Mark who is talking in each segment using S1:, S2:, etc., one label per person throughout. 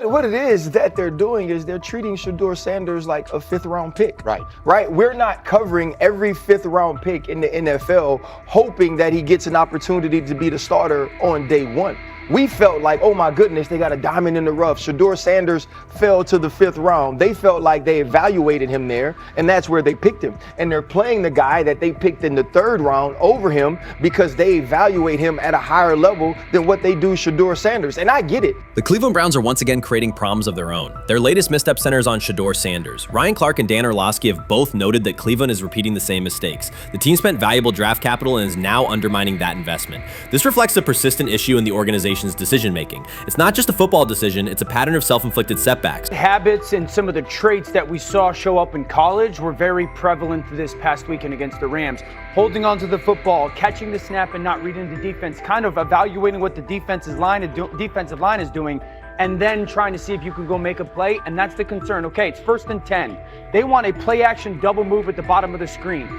S1: What it is that they're doing is they're treating Shedeur Sanders like a 5th-round pick. Right. We're not covering every 5th-round pick in the NFL hoping that he gets an opportunity to be the starter on day one. We felt like, oh my goodness, they got a diamond in the rough. Shedeur Sanders fell to the 5th round. They felt like they evaluated him there, and that's where they picked him. And they're playing the guy that they picked in the 3rd round over him because they evaluate him at a higher level than what they do Shedeur Sanders. And I get it.
S2: The Cleveland Browns are once again creating problems of their own. Their latest misstep centers on Shedeur Sanders. Ryan Clark and Dan Orlovsky have both noted that Cleveland is repeating the same mistakes. The team spent valuable draft capital and is now undermining that investment. This reflects a persistent issue in the organization's decision-making. It's not just a football decision, it's a pattern of self-inflicted setbacks.
S3: Habits and some of the traits that we saw show up in college were very prevalent this past weekend against the Rams. Holding onto the football, catching the snap and not reading the defense, kind of evaluating what the defensive line is doing, and then trying to see if you can go make a play, and that's the concern. Okay, it's 1st and 10. They want a play-action double move at the bottom of the screen.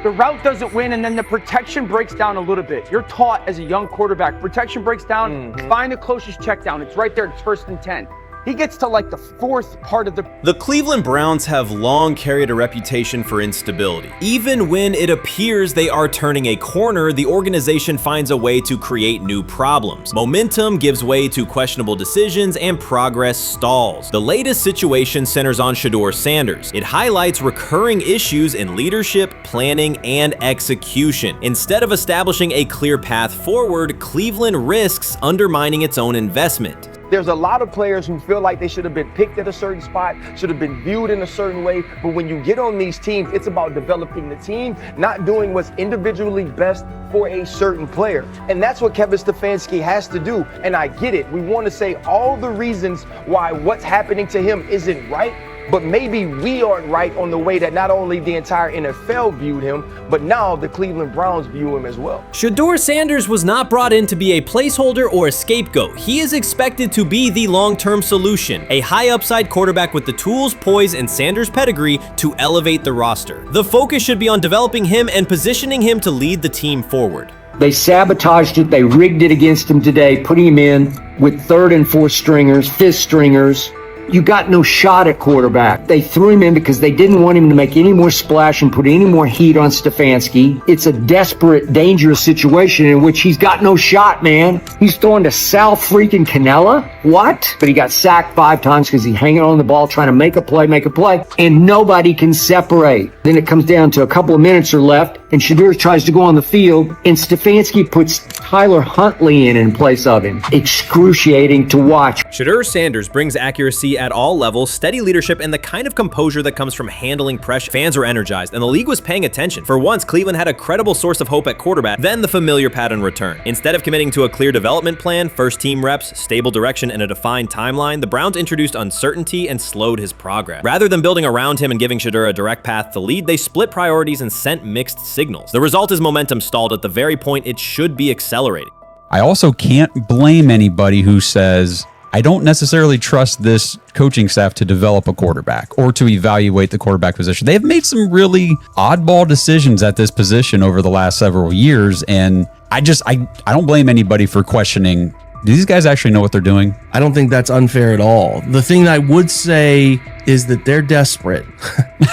S3: The route doesn't win, and then the protection breaks down a little bit. You're taught as a young quarterback, protection breaks down, find the closest check down. It's right there, it's 1st and 10. He gets to like the 4th part of the...
S2: The Cleveland Browns have long carried a reputation for instability. Even when it appears they are turning a corner, the organization finds a way to create new problems. Momentum gives way to questionable decisions and progress stalls. The latest situation centers on Shedeur Sanders. It highlights recurring issues in leadership, planning, and execution. Instead of establishing a clear path forward, Cleveland risks undermining its own investment.
S1: There's a lot of players who feel like they should have been picked at a certain spot, should have been viewed in a certain way. But when you get on these teams, it's about developing the team, not doing what's individually best for a certain player. And that's what Kevin Stefanski has to do. And I get it. We want to say all the reasons why what's happening to him isn't right. But maybe we aren't right on the way that not only the entire NFL viewed him, but now the Cleveland Browns view him as well.
S2: Shedeur Sanders was not brought in to be a placeholder or a scapegoat. He is expected to be the long-term solution, a high-upside quarterback with the tools, poise, and Sanders' pedigree to elevate the roster. The focus should be on developing him and positioning him to lead the team forward.
S4: They sabotaged it. They rigged it against him today, putting him in with 3rd and 4th stringers, 5th stringers. You got no shot at quarterback. They threw him in because they didn't want him to make any more splash and put any more heat on Stefanski. It's a desperate, dangerous situation in which he's got no shot, man. He's throwing to Sal freaking Cannella. What? But he got sacked 5 times because he's hanging on the ball trying to make a play, and nobody can separate. Then it comes down to a couple of minutes are left, and Shedeur tries to go on the field, and Stefanski puts Tyler Huntley in place of him. Excruciating to watch.
S2: Shedeur Sanders brings accuracy at all levels, steady leadership, and the kind of composure that comes from handling pressure. Fans were energized, and the league was paying attention. For once, Cleveland had a credible source of hope at quarterback, then the familiar pattern returned. Instead of committing to a clear development plan, first-team reps, stable direction, and a defined timeline, the Browns introduced uncertainty and slowed his progress. Rather than building around him and giving Shedeur a direct path to lead, they split priorities and sent mixed signals. The result is momentum stalled at the very point it should be accelerating.
S5: I also can't blame anybody who says, I don't necessarily trust this coaching staff to develop a quarterback or to evaluate the quarterback position. They've made some really oddball decisions at this position over the last several years, and I don't blame anybody for questioning, do these guys actually know what they're doing?
S6: I don't think that's unfair at all. The thing that I would say is that they're desperate.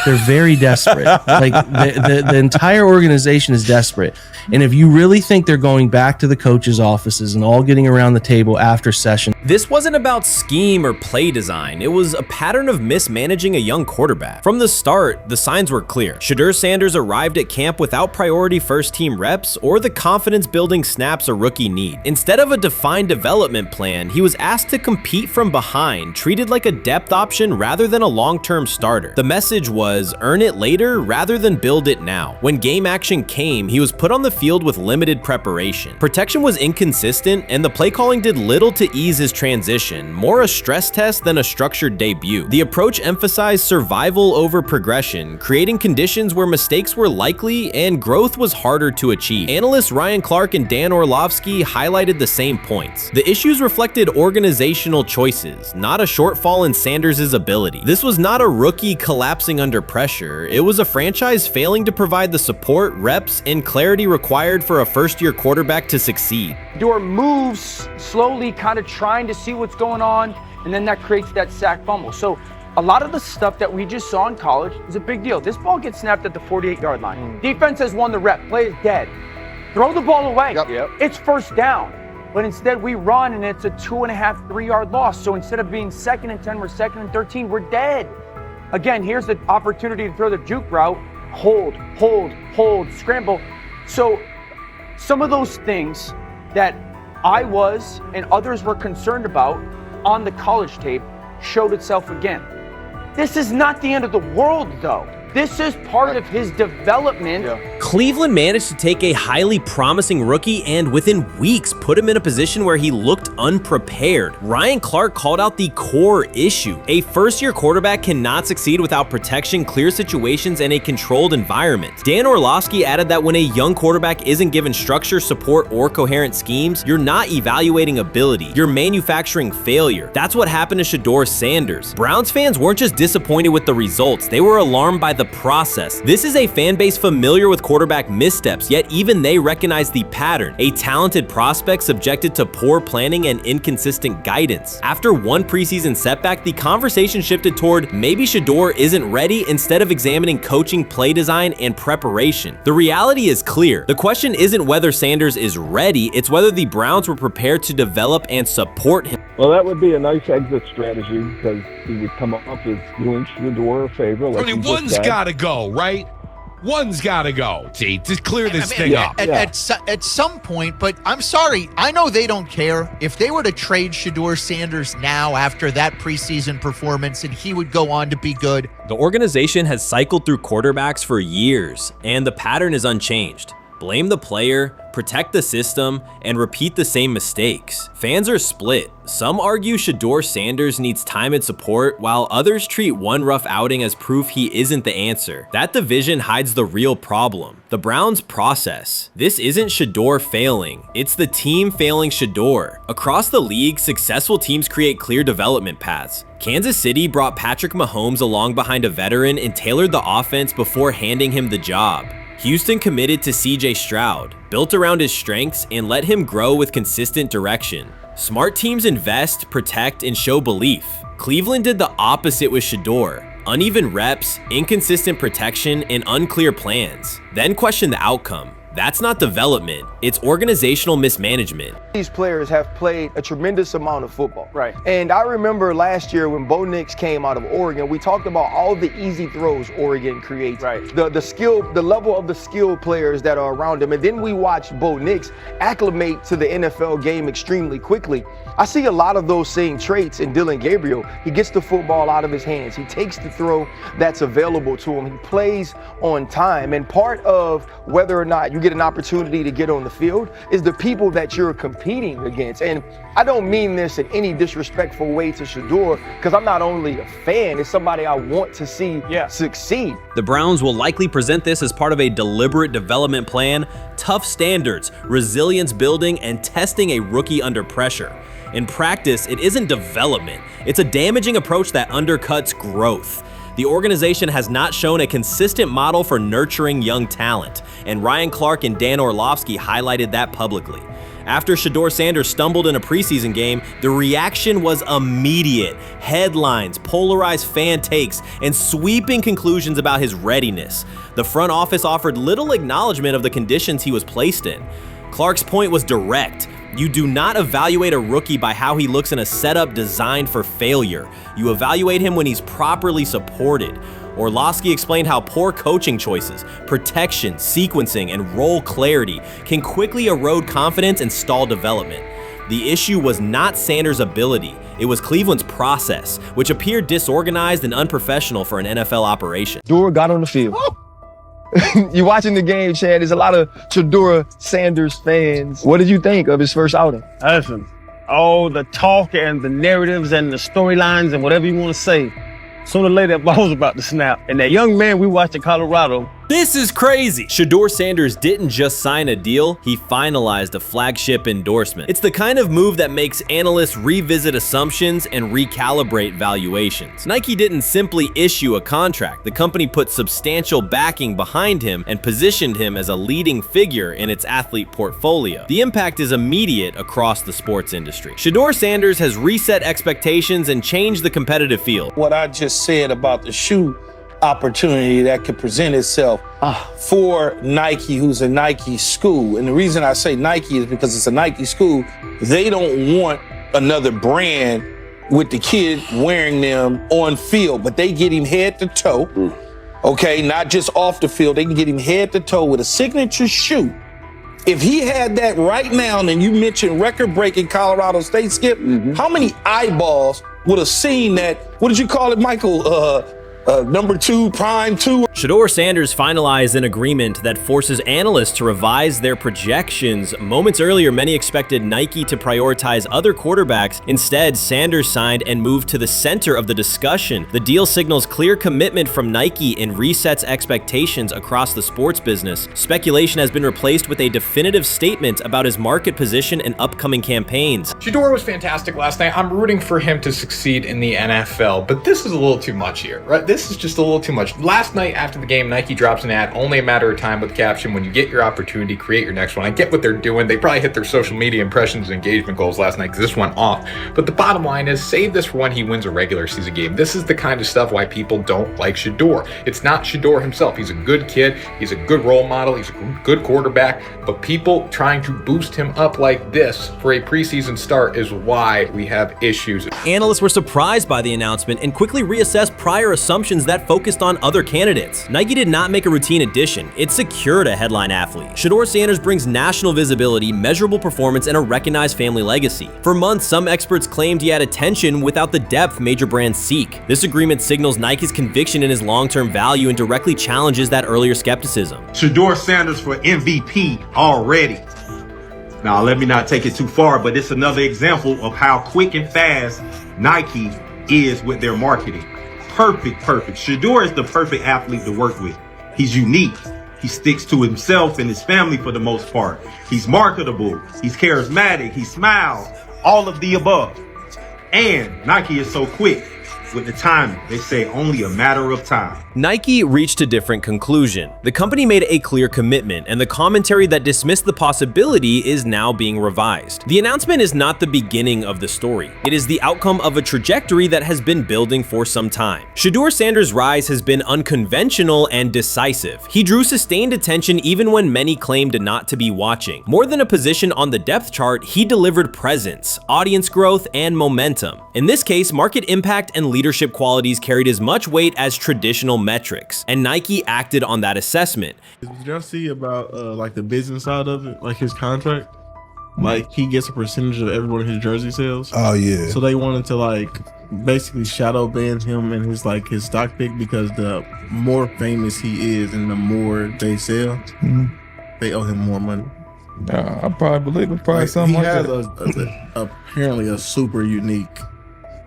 S6: They're very desperate. Like the entire organization is desperate. And if you really think they're going back to the coaches' offices and all getting around the table after session.
S2: This wasn't about scheme or play design. It was a pattern of mismanaging a young quarterback. From the start, the signs were clear. Shedeur Sanders arrived at camp without priority first-team reps or the confidence-building snaps a rookie need. Instead of a defined development plan, he was asked to compete from behind, treated like a depth option rather than a long-term starter. The message was, earn it later rather than build it now. When game action came, he was put on the field with limited preparation. Protection was inconsistent, and the play calling did little to ease his transition, more a stress test than a structured debut. The approach emphasized survival over progression, creating conditions where mistakes were likely and growth was harder to achieve. Analysts Ryan Clark and Dan Orlovsky highlighted the same points. The issues reflected organizational organizational choices, not a shortfall in Sanders' ability. This was not a rookie collapsing under pressure. It was a franchise failing to provide the support, reps, and clarity required for a first-year quarterback to succeed.
S3: Shedeur moves slowly, kind of trying to see what's going on, and then that creates that sack fumble. So a lot of the stuff that we just saw in college is a big deal. This ball gets snapped at the 48-yard line. Defense has won the rep. Play is dead. Throw the ball away.
S1: Yep.
S3: It's first down. But instead we run and it's a 2.5, 3-yard loss. So instead of being 2nd and 10, we're 2nd and 13. We're dead. Again, here's the opportunity to throw the juke route. Hold, scramble. So some of those things that I was and others were concerned about on the college tape showed itself again. This is not the end of the world, though. This is part of his development.
S2: Cleveland managed to take a highly promising rookie and within weeks put him in a position where he looked unprepared. Ryan Clark called out the core issue. A first-year quarterback cannot succeed without protection, clear situations, and a controlled environment. Dan Orlovsky added that when a young quarterback isn't given structure, support, or coherent schemes, you're not evaluating ability, you're manufacturing failure. That's what happened to Shedeur Sanders. Browns fans weren't just disappointed with the results, they were alarmed by the process. This is a fan base familiar with quarterback missteps, yet even they recognize the pattern. A talented prospect subjected to poor planning and inconsistent guidance. After one preseason setback, the conversation shifted toward maybe Shedeur isn't ready instead of examining coaching, play design, and preparation. The reality is clear. The question isn't whether Sanders is ready, it's whether the Browns were prepared to develop and support him.
S7: Well, that would be a nice exit strategy because he would come up as doing Shedeur a favor. Like
S8: one's got to go, right? One's got to go. See, to clear this thing up.
S9: At some point, but I'm sorry, I know they don't care. If they were to trade Shedeur Sanders now after that preseason performance and he would go on to be good.
S2: The organization has cycled through quarterbacks for years, and the pattern is unchanged. Blame the player, protect the system, and repeat the same mistakes. Fans are split. Some argue Shedeur Sanders needs time and support, while others treat one rough outing as proof he isn't the answer. That division hides the real problem, the Browns' process. This isn't Shedeur failing, it's the team failing Shedeur. Across the league, successful teams create clear development paths. Kansas City brought Patrick Mahomes along behind a veteran and tailored the offense before handing him the job. Houston committed to CJ Stroud, built around his strengths, and let him grow with consistent direction. Smart teams invest, protect, and show belief. Cleveland did the opposite with Shedeur. Uneven reps, inconsistent protection, and unclear plans. Then question the outcome. That's not development, it's organizational mismanagement.
S1: These players have played a tremendous amount of football.
S3: Right.
S1: And I remember last year when Bo Nix came out of Oregon, we talked about all the easy throws Oregon creates.
S3: Right.
S1: The level of the skill players that are around him. And then we watched Bo Nix acclimate to the NFL game extremely quickly. I see a lot of those same traits in Dillon Gabriel. He gets the football out of his hands. He takes the throw that's available to him. He plays on time. And part of whether or not you get an opportunity to get on the field is the people that you're competing against. And I don't mean this in any disrespectful way to Shedeur, because I'm not only a fan, it's somebody I want to see succeed.
S2: The Browns will likely present this as part of a deliberate development plan, tough standards, resilience building, and testing a rookie under pressure. In practice, it isn't development, it's a damaging approach that undercuts growth. The organization has not shown a consistent model for nurturing young talent, and Ryan Clark and Dan Orlovsky highlighted that publicly. After Shedeur Sanders stumbled in a preseason game, the reaction was immediate. Headlines, polarized fan takes, and sweeping conclusions about his readiness. The front office offered little acknowledgement of the conditions he was placed in. Clark's point was direct. You do not evaluate a rookie by how he looks in a setup designed for failure. You evaluate him when he's properly supported. Orlovsky explained how poor coaching choices, protection, sequencing, and role clarity can quickly erode confidence and stall development. The issue was not Sanders' ability, it was Cleveland's process, which appeared disorganized and unprofessional for an NFL operation.
S1: Shedeur got on the field. You watching the game, Chad, there's a lot of Shedeur Sanders fans. What did you think of his first outing?
S10: Listen, all the talk and the narratives and the storylines and whatever you want to say, sooner or later that ball was about to snap. And that young man we watched in Colorado
S2: This is crazy! Shedeur Sanders didn't just sign a deal, he finalized a flagship endorsement. It's the kind of move that makes analysts revisit assumptions and recalibrate valuations. Nike didn't simply issue a contract, the company put substantial backing behind him and positioned him as a leading figure in its athlete portfolio. The impact is immediate across the sports industry. Shedeur Sanders has reset expectations and changed the competitive field.
S11: What I just said about the shoe opportunity that could present itself for Nike, who's a Nike school. And the reason I say Nike is because it's a Nike school. They don't want another brand with the kid wearing them on field, but they get him head to toe. Okay, not just off the field. They can get him head to toe with a signature shoe. If he had that right now, and you mentioned record-breaking Colorado State, Skip, how many eyeballs would have seen that? What did you call it, Michael? Number 2, prime 2.
S2: Shedeur Sanders finalized an agreement that forces analysts to revise their projections. Moments earlier, many expected Nike to prioritize other quarterbacks. Instead, Sanders signed and moved to the center of the discussion. The deal signals clear commitment from Nike and resets expectations across the sports business. Speculation has been replaced with a definitive statement about his market position and upcoming campaigns.
S12: Shedeur was fantastic last night. I'm rooting for him to succeed in the NFL, but this is a little too much here, right? This is just a little too much. Last night after the game, Nike drops an ad, only a matter of time with the caption, when you get your opportunity, create your next one. I get what they're doing. They probably hit their social media impressions and engagement goals last night because this went off. But the bottom line is, save this for when he wins a regular season game. This is the kind of stuff why people don't like Shedeur. It's not Shedeur himself. He's a good kid. He's a good role model. He's a good quarterback. But people trying to boost him up like this for a preseason start is why we have issues.
S2: Analysts were surprised by the announcement and quickly reassessed prior assumptions that focused on other candidates. Nike did not make a routine addition. It secured a headline athlete. Shedeur Sanders brings national visibility, measurable performance, and a recognized family legacy. For months, some experts claimed he had attention without the depth major brands seek. This agreement signals Nike's conviction in his long-term value and directly challenges that earlier skepticism.
S13: Shedeur Sanders for MVP already. Now, let me not take it too far, but it's another example of how quick and fast Nike is with their marketing. Perfect. Shedeur is the perfect athlete to work with. He's unique. He sticks to himself and his family for the most part. He's marketable. He's charismatic. He smiles. All of the above. And Nike is so quick with the timing. They say only a matter of time.
S2: Nike reached a different conclusion. The company made a clear commitment, and the commentary that dismissed the possibility is now being revised. The announcement is not the beginning of the story. It is the outcome of a trajectory that has been building for some time. Shedeur Sanders' rise has been unconventional and decisive. He drew sustained attention even when many claimed not to be watching. More than a position on the depth chart, he delivered presence, audience growth, and momentum. In this case, market impact and leadership qualities carried as much weight as traditional metrics, and Nike acted on that assessment.
S14: Did y'all see about like the business side of it, like his contract? Like he gets a percentage of every one of his jersey sales.
S15: Oh yeah.
S14: So they wanted to like basically shadow ban him and his stock pick, because the more famous he is and the more they sell, they owe him more money.
S15: I probably believe it. Probably something like that.
S14: He has apparently a super unique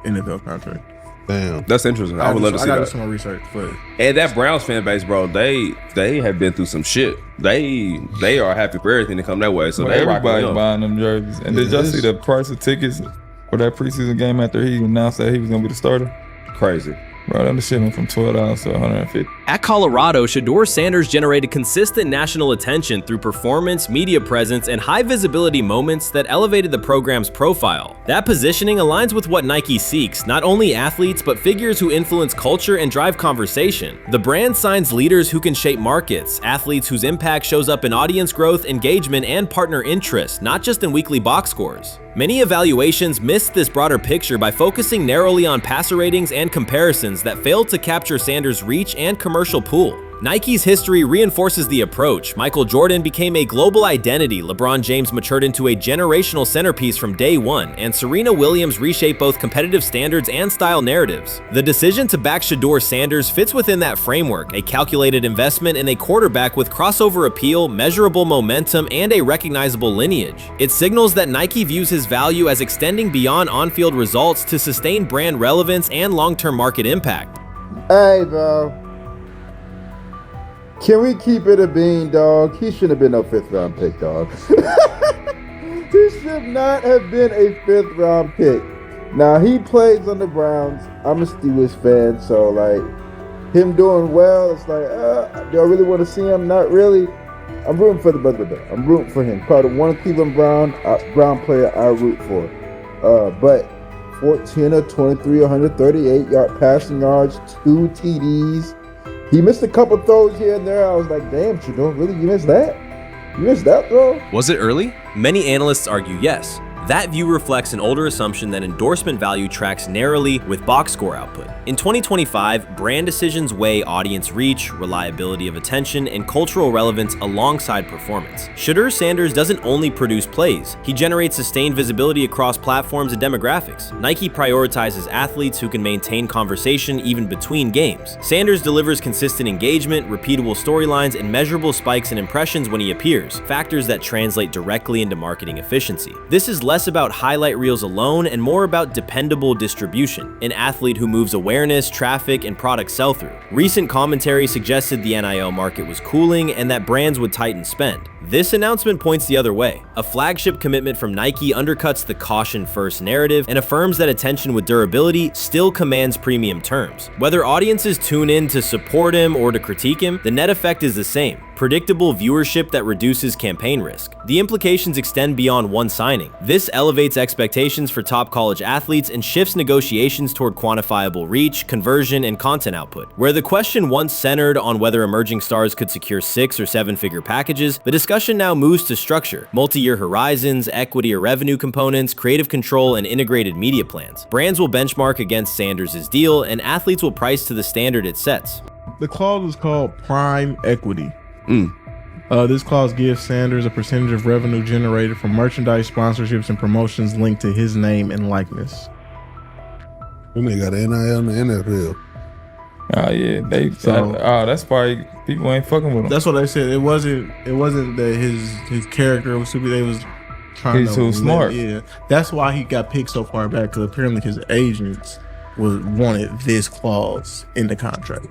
S14: NFL contract.
S15: Damn,
S16: that's interesting. I would love to see that.
S14: I gotta do some more research, but
S16: and that Browns fan base, bro, they have been through some shit. They are happy for everything to come that way. So they
S15: everybody buying them jerseys. And did y'all see the price of tickets for that preseason game after he announced that he was gonna be the starter?
S16: Crazy.
S15: Bro, that shit went from $12 to $150.
S2: At Colorado, Shedeur Sanders generated consistent national attention through performance, media presence, and high visibility moments that elevated the program's profile. That positioning aligns with what Nike seeks, not only athletes, but figures who influence culture and drive conversation. The brand signs leaders who can shape markets, athletes whose impact shows up in audience growth, engagement, and partner interest, not just in weekly box scores. Many evaluations missed this broader picture by focusing narrowly on passer ratings and comparisons that failed to capture Sanders' reach and commercial pool. Nike's history reinforces the approach. Michael Jordan became a global identity, LeBron James matured into a generational centerpiece from day one, and Serena Williams reshaped both competitive standards and style narratives. The decision to back Shedeur Sanders fits within that framework, a calculated investment in a quarterback with crossover appeal, measurable momentum, and a recognizable lineage. It signals that Nike views his value as extending beyond on-field results to sustain brand relevance and long-term market impact.
S17: Hey, bro. Can we keep it a bean, dog? He shouldn't have been no 5th round pick, dog. He should not have been a 5th round pick. Now, he plays on the Browns. I'm a Steelers fan, so like him doing well, it's like, do I really want to see him? Not really. I'm rooting for the brother though. I'm rooting for him. Probably one Cleveland Brown player I root for. But 14 of 23, 138 passing yards, 2 TDs. He missed a couple throws here and there. I was like, damn, Shedeur, really? You missed that? You missed that throw?
S2: Was it early? Many analysts argue yes. That view reflects an older assumption that endorsement value tracks narrowly with box score output. In 2025, brand decisions weigh audience reach, reliability of attention, and cultural relevance alongside performance. Shedeur Sanders doesn't only produce plays, he generates sustained visibility across platforms and demographics. Nike prioritizes athletes who can maintain conversation even between games. Sanders delivers consistent engagement, repeatable storylines, and measurable spikes in impressions when he appears, factors that translate directly into marketing efficiency. This is less about highlight reels alone and more about dependable distribution, an athlete who moves awareness, traffic, and product sell-through. Recent commentary suggested the NIL market was cooling and that brands would tighten spend. This announcement points the other way. A flagship commitment from Nike undercuts the caution-first narrative and affirms that attention with durability still commands premium terms. Whether audiences tune in to support him or to critique him, the net effect is the same: predictable viewership that reduces campaign risk. The implications extend beyond one signing. This elevates expectations for top college athletes and shifts negotiations toward quantifiable reach, conversion, and content output. Where the question once centered on whether emerging stars could secure 6- or 7-figure packages, the discussion now moves to structure, multi-year horizons, equity or revenue components, creative control, and integrated media plans. Brands will benchmark against Sanders' deal, and athletes will price to the standard it sets.
S14: The clause is called prime equity. This clause gives Sanders a percentage of revenue generated from merchandise, sponsorships, and promotions linked to his name and likeness.
S18: When they got NIL in the NFL.
S15: Oh yeah, that's why people ain't fucking with him.
S14: That's what I said. It wasn't that his character was stupid. They was trying
S15: He's too smart.
S14: Yeah, that's why he got picked so far back, because apparently his agents wanted this clause in the contract.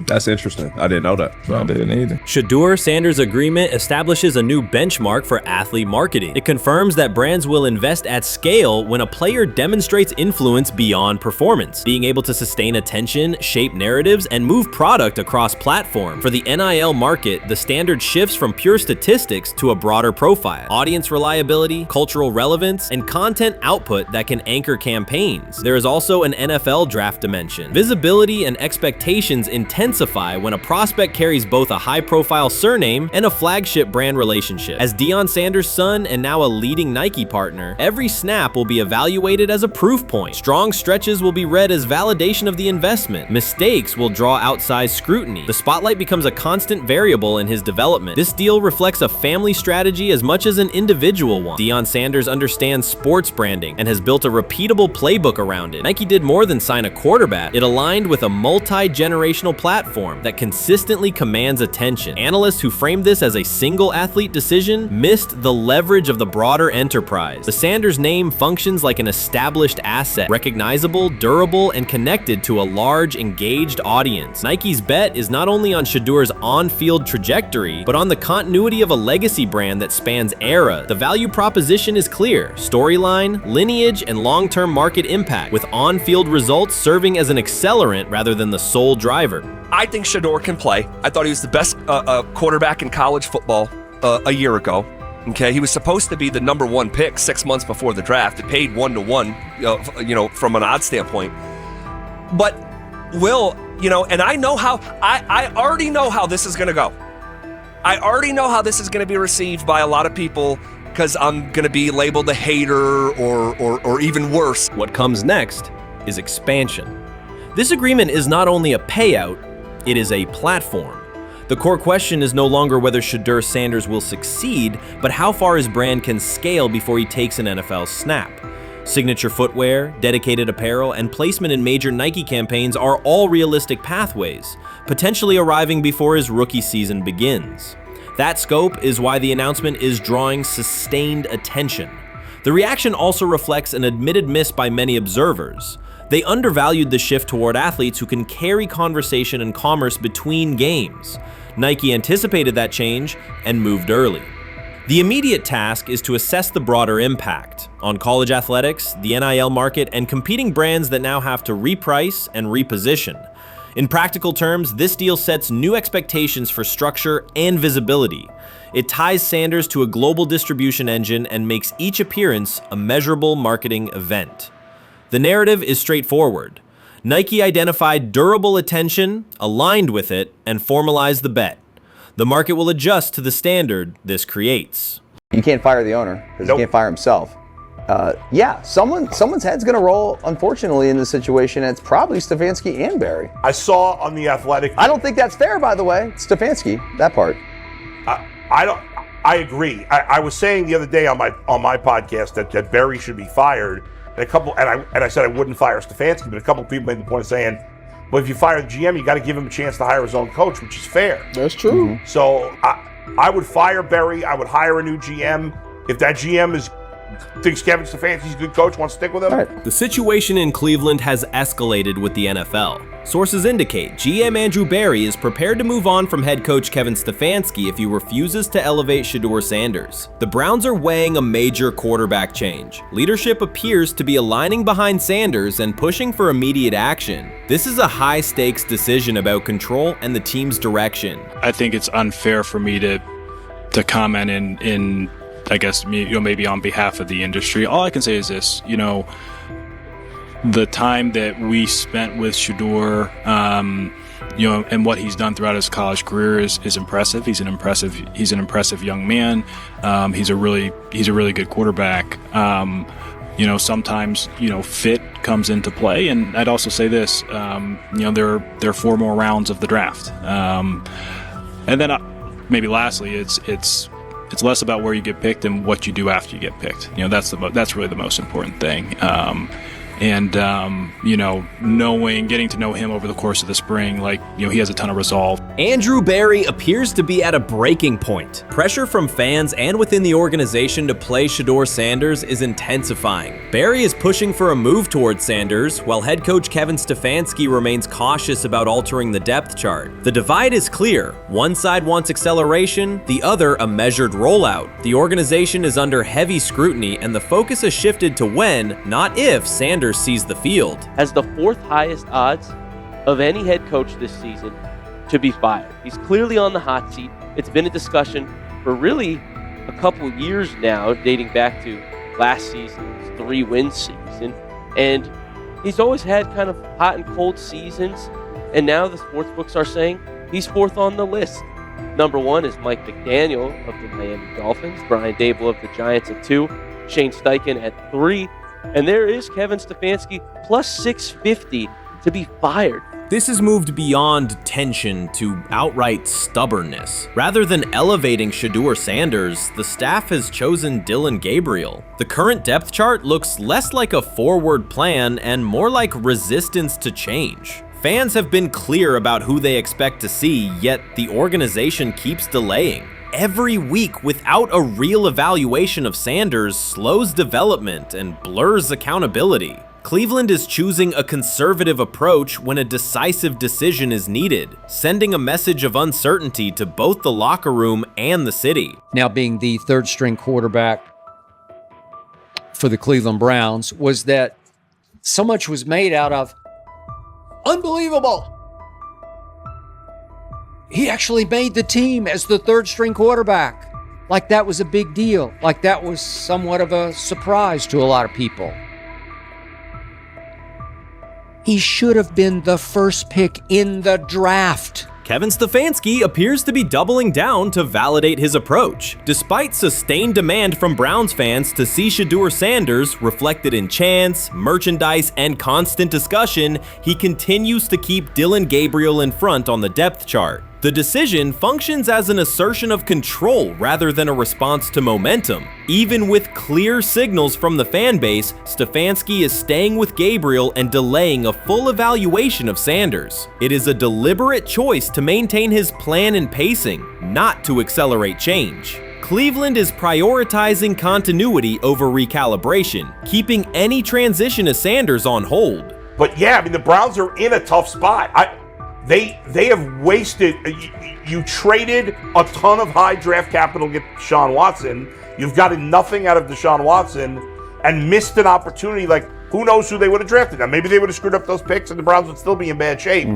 S16: That's interesting. I didn't know that.
S15: I didn't either.
S2: Shedeur Sanders' agreement establishes a new benchmark for athlete marketing. It confirms that brands will invest at scale when a player demonstrates influence beyond performance, being able to sustain attention, shape narratives, and move product across platform. For the NIL market, the standard shifts from pure statistics to a broader profile: audience reliability, cultural relevance, and content output that can anchor campaigns. There is also an NFL draft dimension. Visibility and expectations intensify when a prospect carries both a high-profile surname and a flagship brand relationship. As Deion Sanders' son and now a leading Nike partner, every snap will be evaluated as a proof point. Strong stretches will be read as validation of the investment. Mistakes will draw outsized scrutiny. The spotlight becomes a constant variable in his development. This deal reflects a family strategy as much as an individual one. Deion Sanders understands sports branding and has built a repeatable playbook around it. Nike did more than sign a quarterback. It aligned with a multi-generational platform that consistently commands attention. Analysts who framed this as a single athlete decision missed the leverage of the broader enterprise. The Sanders name functions like an established asset, recognizable, durable, and connected to a large, engaged audience. Nike's bet is not only on Shedeur's on-field trajectory, but on the continuity of a legacy brand that spans eras. The value proposition is clear: storyline, lineage, and long-term market impact, with on-field results serving as an accelerant rather than the sole driver.
S19: I think Shedeur can play. I thought he was the best quarterback in college football a year ago. Okay, he was supposed to be the #1 pick 6 months before the draft. It paid 1-to-1, from an odds standpoint. But Will, and I know how. I already know how this is going to go. I already know how this is going to be received by a lot of people, because I'm going to be labeled a hater or even worse.
S2: What comes next is expansion. This agreement is not only a payout, it is a platform. The core question is no longer whether Shedeur Sanders will succeed, but how far his brand can scale before he takes an NFL snap. Signature footwear, dedicated apparel, and placement in major Nike campaigns are all realistic pathways, potentially arriving before his rookie season begins. That scope is why the announcement is drawing sustained attention. The reaction also reflects an admitted miss by many observers. They undervalued the shift toward athletes who can carry conversation and commerce between games. Nike anticipated that change and moved early. The immediate task is to assess the broader impact on college athletics, the NIL market, and competing brands that now have to reprice and reposition. In practical terms, this deal sets new expectations for structure and visibility. It ties Sanders to a global distribution engine and makes each appearance a measurable marketing event. The narrative is straightforward. Nike identified durable attention, aligned with it, and formalized the bet. The market will adjust to the standard this creates.
S20: You can't fire the owner because he can't fire himself. Someone's head's going to roll, unfortunately, in this situation. And it's probably Stefanski and Barry.
S21: I saw on The Athletic.
S20: I don't think that's fair, by the way. Stefanski, that part.
S21: I agree. I was saying the other day on my podcast that Barry should be fired. And I said I wouldn't fire Stefanski, but a couple of people made the point of saying, well, if you fire the GM, you got to give him a chance to hire his own coach, which is fair.
S1: That's true.
S21: So I would fire Barry. I would hire a new GM. If that GM thinks Kevin Stefanski's a good coach, wants to stick with him.
S2: Right. The situation in Cleveland has escalated with the NFL. Sources indicate GM Andrew Barry is prepared to move on from head coach Kevin Stefanski if he refuses to elevate Shedeur Sanders. The Browns are weighing a major quarterback change. Leadership appears to be aligning behind Sanders and pushing for immediate action. This is a high-stakes decision about control and the team's direction.
S22: I think it's unfair for me to comment in I guess, maybe on behalf of the industry. All I can say is this, the time that we spent with Shedeur, and what he's done throughout his college career is impressive. He's an impressive young man. He's a really good quarterback. Sometimes, fit comes into play. And I'd also say this, there are 4 more rounds of the draft. And then maybe lastly, it's less about where you get picked and what you do after you get picked. That's really the most important thing. Getting to know him over the course of the spring, he has a ton of resolve.
S2: Andrew Barry appears to be at a breaking point. Pressure from fans and within the organization to play Shedeur Sanders is intensifying. Barry is pushing for a move towards Sanders, while head coach Kevin Stefanski remains cautious about altering the depth chart. The divide is clear. One side wants acceleration, the other a measured rollout. The organization is under heavy scrutiny, and the focus has shifted to when, not if, Sanders sees the field.
S23: Has the 4th highest odds of any head coach this season to be fired. He's clearly on the hot seat. It's been a discussion for really a couple years now, dating back to last season's 3-win season. And he's always had kind of hot and cold seasons. And now the sports books are saying he's 4th on the list. Number 1 is Mike McDaniel of the Miami Dolphins, Brian Dable of the Giants at 2, Shane Steichen at 3, and there is Kevin Stefanski plus 650 to be fired.
S2: This has moved beyond tension to outright stubbornness. Rather than elevating Shedeur Sanders, the staff has chosen Dylan Gabriel. The current depth chart looks less like a forward plan and more like resistance to change. Fans have been clear about who they expect to see, yet the organization keeps delaying. Every week without a real evaluation of Sanders slows development and blurs accountability. Cleveland is choosing a conservative approach when a decisive decision is needed, sending a message of uncertainty to both the locker room and the city.
S4: Now being the 3rd string quarterback for the Cleveland Browns, was that so much was made out of unbelievable. He actually made the team as the 3rd string quarterback. Like that was a big deal. Like that was somewhat of a surprise to a lot of people. He should have been the 1st pick in the draft.
S2: Kevin Stefanski appears to be doubling down to validate his approach. Despite sustained demand from Browns fans to see Shedeur Sanders reflected in chants, merchandise, and constant discussion, he continues to keep Dylan Gabriel in front on the depth chart. The decision functions as an assertion of control rather than a response to momentum. Even with clear signals from the fan base, Stefanski is staying with Gabriel and delaying a full evaluation of Sanders. It is a deliberate choice to maintain his plan and pacing, not to accelerate change. Cleveland is prioritizing continuity over recalibration, keeping any transition to Sanders on hold.
S21: But yeah, the Browns are in a tough spot. They have wasted. You traded a ton of high draft capital to get Deshaun Watson. You've gotten nothing out of Deshaun Watson and missed an opportunity. Like, who knows who they would have drafted? Now, maybe they would have screwed up those picks and the Browns would still be in bad shape.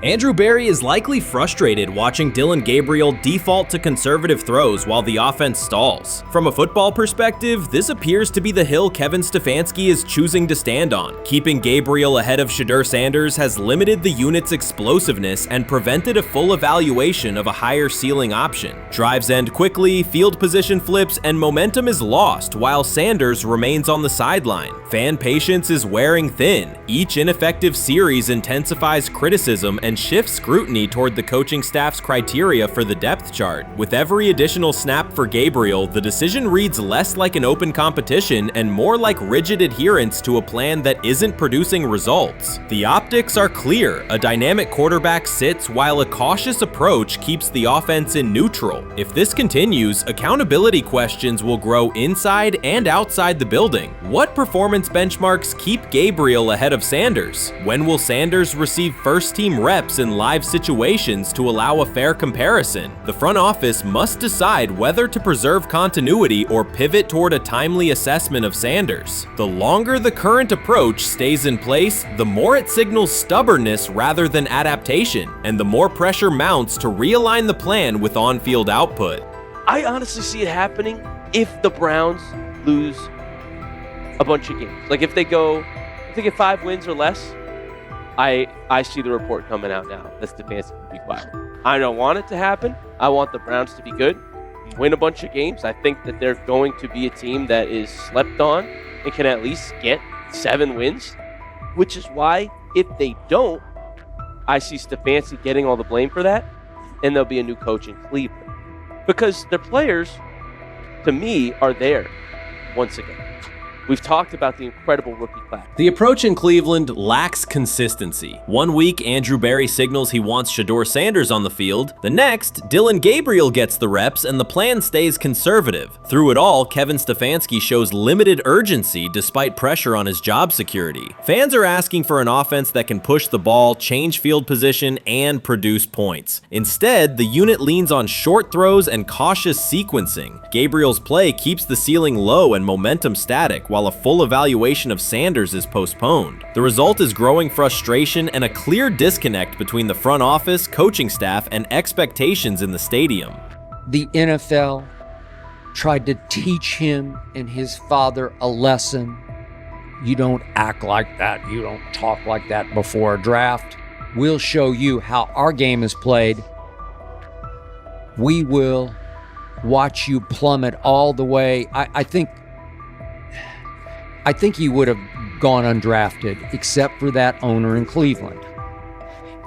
S2: Andrew Berry is likely frustrated watching Dillon Gabriel default to conservative throws while the offense stalls. From a football perspective, this appears to be the hill Kevin Stefanski is choosing to stand on. Keeping Gabriel ahead of Shedeur Sanders has limited the unit's explosiveness and prevented a full evaluation of a higher ceiling option. Drives end quickly, field position flips, and momentum is lost while Sanders remains on the sideline. Fan patience is wearing thin. Each ineffective series intensifies criticism and shifts scrutiny toward the coaching staff's criteria for the depth chart. With every additional snap for Gabriel, the decision reads less like an open competition and more like rigid adherence to a plan that isn't producing results. The optics are clear. A dynamic quarterback sits while a cautious approach keeps the offense in neutral. If this continues, accountability questions will grow inside and outside the building. What performance benchmarks keep Gabriel ahead of Sanders? When will Sanders receive first-team reps in live situations to allow a fair comparison? The front office must decide whether to preserve continuity or pivot toward a timely assessment of Sanders. The longer the current approach stays in place, the more it signals stubbornness rather than adaptation, and the more pressure mounts to realign the plan with on-field output.
S23: I honestly see it happening if the Browns lose a bunch of games. Like if they get 5 wins or less, I see the report coming out now that Stefanski will be fired. I don't want it to happen. I want the Browns to be good, win a bunch of games. I think that they're going to be a team that is slept on and can at least get 7 wins, which is why if they don't, I see Stefanski getting all the blame for that, and there'll be a new coach in Cleveland. Because their players, to me, are there once again. We've talked about the incredible rookie class.
S2: The approach in Cleveland lacks consistency. One week, Andrew Berry signals he wants Shedeur Sanders on the field. The next, Dillon Gabriel gets the reps and the plan stays conservative. Through it all, Kevin Stefanski shows limited urgency despite pressure on his job security. Fans are asking for an offense that can push the ball, change field position, and produce points. Instead, the unit leans on short throws and cautious sequencing. Gabriel's play keeps the ceiling low and momentum static, while a full evaluation of Sanders is postponed. The result is growing frustration and a clear disconnect between the front office, coaching staff, and expectations in the stadium.
S4: The NFL tried to teach him and his father a lesson. You don't act like that. You don't talk like that before a draft. We'll show you how our game is played. We will watch you plummet all the way. I think he would have gone undrafted except for that owner in Cleveland.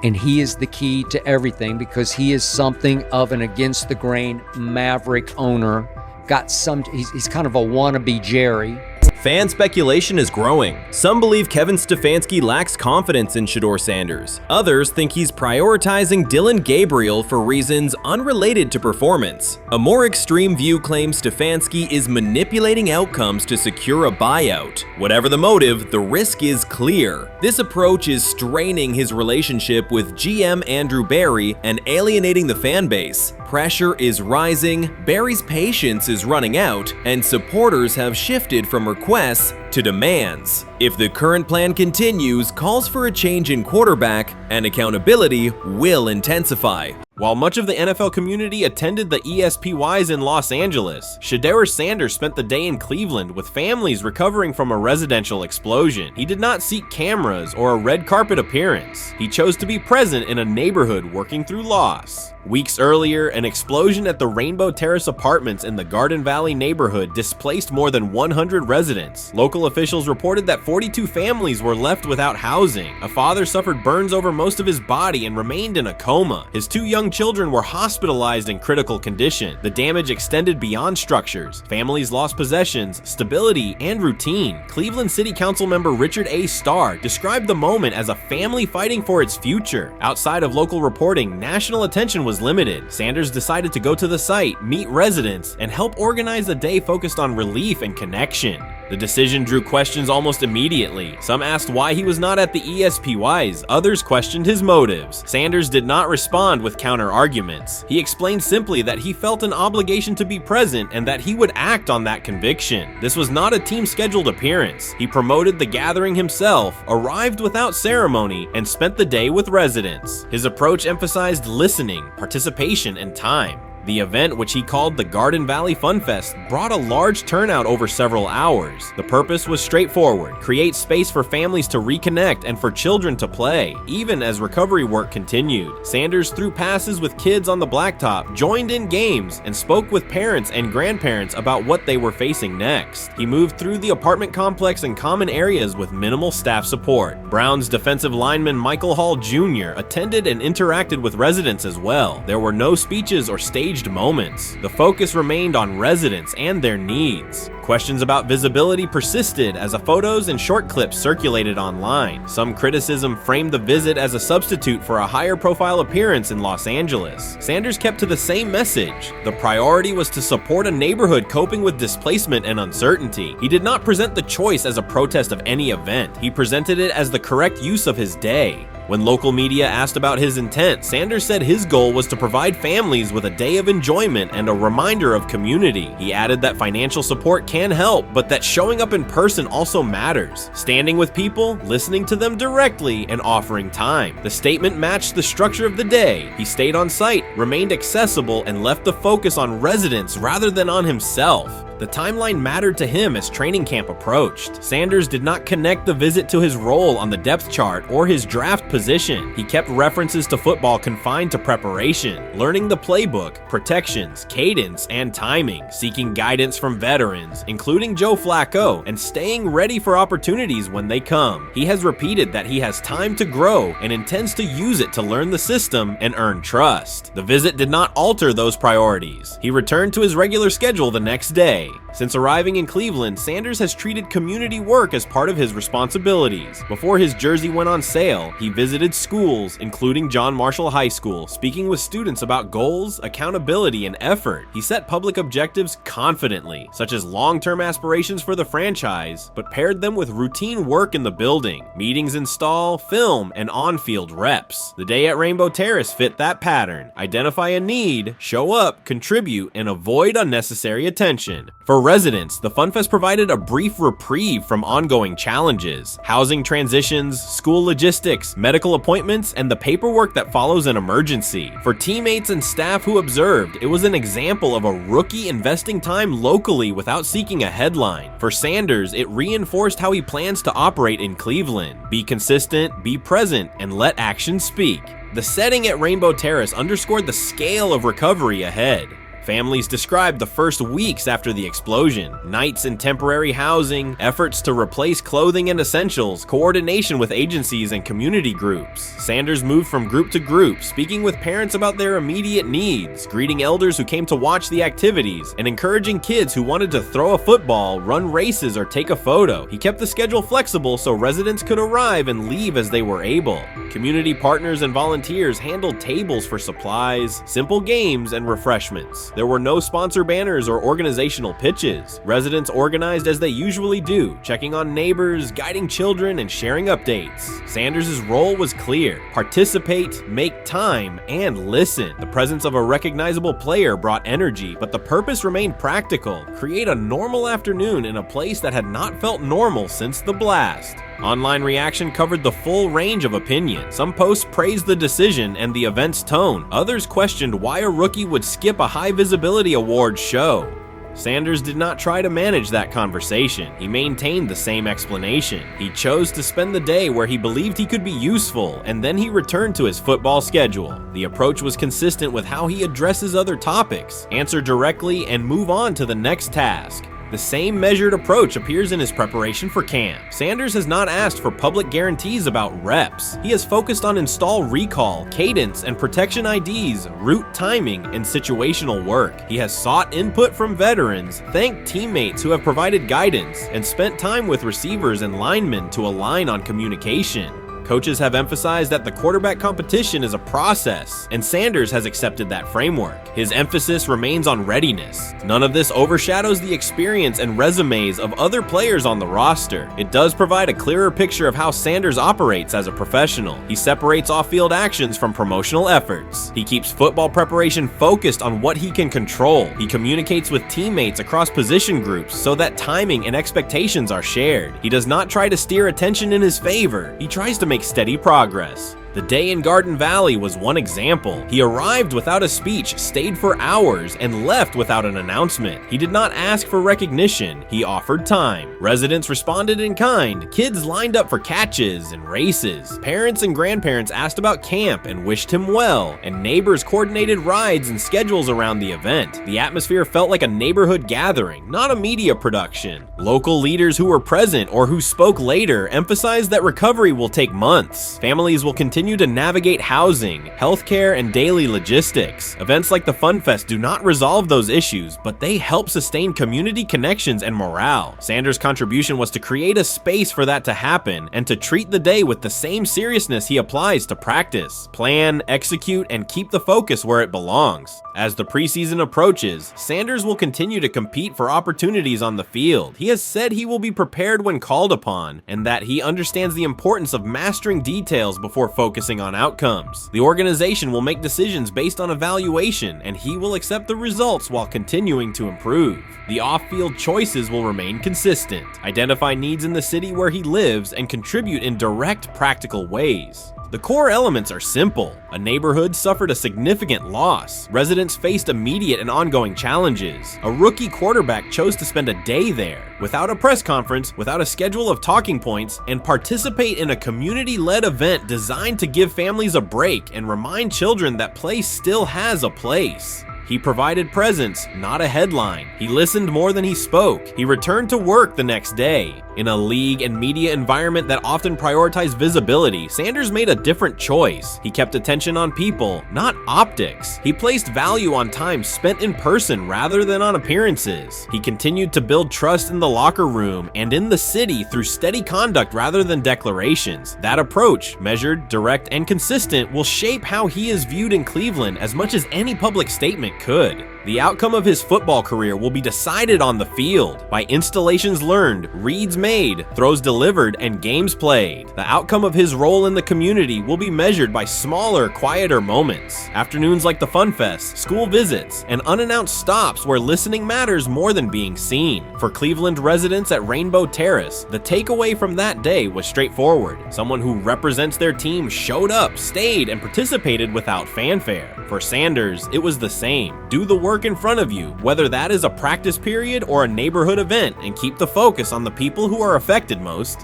S4: And he is the key to everything because he is something of an against the grain maverick owner. He's kind of a wannabe Jerry.
S2: Fan speculation is growing. Some believe Kevin Stefanski lacks confidence in Shedeur Sanders. Others think he's prioritizing Dillon Gabriel for reasons unrelated to performance. A more extreme view claims Stefanski is manipulating outcomes to secure a buyout. Whatever the motive, the risk is clear. This approach is straining his relationship with GM Andrew Berry and alienating the fan base. Pressure is rising, Berry's patience is running out, and supporters have shifted from requests to demands. If the current plan continues, calls for a change in quarterback and accountability will intensify. While much of the NFL community attended the ESPYs in Los Angeles, Shedeur Sanders spent the day in Cleveland with families recovering from a residential explosion. He did not seek cameras or a red carpet appearance. He chose to be present in a neighborhood working through loss. Weeks earlier, an explosion at the Rainbow Terrace Apartments in the Garden Valley neighborhood displaced more than 100 residents. Local officials reported that 42 families were left without housing. A father suffered burns over most of his body and remained in a coma. His 2 young children were hospitalized in critical condition. The damage extended beyond structures. Families lost possessions, stability, and routine. Cleveland City Council member Richard A. Starr described the moment as a family fighting for its future. Outside of local reporting, national attention was limited. Sanders decided to go to the site, meet residents, and help organize a day focused on relief and connection. The decision drew questions almost immediately. Some asked why he was not at the ESPYs, others questioned his motives. Sanders did not respond with counter-arguments. He explained simply that he felt an obligation to be present and that he would act on that conviction. This was not a team-scheduled appearance. He promoted the gathering himself, arrived without ceremony, and spent the day with residents. His approach emphasized listening, participation, and time. The event, which he called the Garden Valley Fun Fest, brought a large turnout over several hours. The purpose was straightforward: create space for families to reconnect and for children to play, even as recovery work continued. Sanders threw passes with kids on the blacktop, joined in games, and spoke with parents and grandparents about what they were facing next. He moved through the apartment complex and common areas with minimal staff support. Browns defensive lineman Michael Hall Jr. attended and interacted with residents as well. There were no speeches or staged moments. The focus remained on residents and their needs. Questions about visibility persisted as photos and short clips circulated online. Some criticism framed the visit as a substitute for a higher profile appearance in Los Angeles. Sanders kept to the same message. The priority was to support a neighborhood coping with displacement and uncertainty. He did not present the choice as a protest of any event. He presented it as the correct use of his day. When local media asked about his intent, Sanders said his goal was to provide families with a day of enjoyment and a reminder of community. He added that financial support can help, but that showing up in person also matters. Standing with people, listening to them directly, and offering time. The statement matched the structure of the day. He stayed on site, remained accessible, and left the focus on residents rather than on himself. The timeline mattered to him as training camp approached. Sanders did not connect the visit to his role on the depth chart or his draft position. He kept references to football confined to preparation, learning the playbook, protections, cadence, and timing, seeking guidance from veterans, including Joe Flacco, and staying ready for opportunities when they come. He has repeated that he has time to grow and intends to use it to learn the system and earn trust. The visit did not alter those priorities. He returned to his regular schedule the next day. Since arriving in Cleveland, Sanders has treated community work as part of his responsibilities. Before his jersey went on sale, he visited schools, including John Marshall High School, speaking with students about goals, accountability, and effort. He set public objectives confidently, such as long-term aspirations for the franchise, but paired them with routine work in the building, meetings in stall, film, and on-field reps. The day at Rainbow Terrace fit that pattern. Identify a need, show up, contribute, and avoid unnecessary attention. For residents, the Fun Fest provided a brief reprieve from ongoing challenges: housing transitions, school logistics, medical appointments, and the paperwork that follows an emergency. For teammates and staff who observed, it was an example of a rookie investing time locally without seeking a headline. For Sanders, it reinforced how he plans to operate in Cleveland: be consistent, be present, and let actions speak. The setting at Rainbow Terrace underscored the scale of recovery ahead. Families described the first weeks after the explosion: nights in temporary housing, efforts to replace clothing and essentials, coordination with agencies and community groups. Sanders moved from group to group, speaking with parents about their immediate needs, greeting elders who came to watch the activities, and encouraging kids who wanted to throw a football, run races, or take a photo. He kept the schedule flexible so residents could arrive and leave as they were able. Community partners and volunteers handled tables for supplies, simple games, and refreshments. There were no sponsor banners or organizational pitches. Residents organized as they usually do, checking on neighbors, guiding children, and sharing updates. Sanders' role was clear: participate, make time, and listen. The presence of a recognizable player brought energy, but the purpose remained practical: create a normal afternoon in a place that had not felt normal since the blast. Online reaction covered the full range of opinion. Some posts praised the decision and the event's tone. Others questioned why a rookie would skip a high visibility awards show. Sanders did not try to manage that conversation. He maintained the same explanation. He chose to spend the day where he believed he could be useful, and then he returned to his football schedule. The approach was consistent with how he addresses other topics: answer directly and move on to the next task. The same measured approach appears in his preparation for camp. Sanders has not asked for public guarantees about reps. He has focused on install recall, cadence, and protection IDs, route timing, and situational work. He has sought input from veterans, thanked teammates who have provided guidance, and spent time with receivers and linemen to align on communication. Coaches have emphasized that the quarterback competition is a process, and Sanders has accepted that framework. His emphasis remains on readiness. None of this overshadows the experience and resumes of other players on the roster. It does provide a clearer picture of how Sanders operates as a professional. He separates off-field actions from promotional efforts. He keeps football preparation focused on what he can control. He communicates with teammates across position groups so that timing and expectations are shared. He does not try to steer attention in his favor. He tries to make steady progress. The day in Garden Valley was one example. He arrived without a speech, stayed for hours, and left without an announcement. He did not ask for recognition. He offered time. Residents responded in kind. Kids lined up for catches and races. Parents and grandparents asked about camp and wished him well, and neighbors coordinated rides and schedules around the event. The atmosphere felt like a neighborhood gathering, not a media production. Local leaders who were present or who spoke later emphasized that recovery will take months. Families will continue to navigate housing, healthcare, and daily logistics. Events like the Fun Fest do not resolve those issues, but they help sustain community connections and morale. Sanders' contribution was to create a space for that to happen and to treat the day with the same seriousness he applies to practice, plan, execute, and keep the focus where it belongs. As the preseason approaches, Sanders will continue to compete for opportunities on the field. He has said he will be prepared when called upon, and that he understands the importance of mastering details before focusing on outcomes. The organization will make decisions based on evaluation, and he will accept the results while continuing to improve. The off-field choices will remain consistent, identify needs in the city where he lives, and contribute in direct, practical ways. The core elements are simple. A neighborhood suffered a significant loss. Residents faced immediate and ongoing challenges. A rookie quarterback chose to spend a day there, without a press conference, without a schedule of talking points, and participate in a community-led event designed to give families a break and remind children that play still has a place. He provided presence, not a headline. He listened more than he spoke. He returned to work the next day. In a league and media environment that often prioritize visibility, Sanders made a different choice. He kept attention on people, not optics. He placed value on time spent in person rather than on appearances. He continued to build trust in the locker room and in the city through steady conduct rather than declarations. That approach, measured, direct, and consistent, will shape how he is viewed in Cleveland as much as any public statement could. The outcome of his football career will be decided on the field by installations learned, reads made, throws delivered, and games played. The outcome of his role in the community will be measured by smaller, quieter moments. Afternoons like the Fun Fest, school visits, and unannounced stops where listening matters more than being seen. For Cleveland residents at Rainbow Terrace, the takeaway from that day was straightforward. Someone who represents their team showed up, stayed, and participated without fanfare. For Sanders, it was the same. Do the work in front of you, whether that is a practice period or a neighborhood event, and keep the focus on the people who are affected most.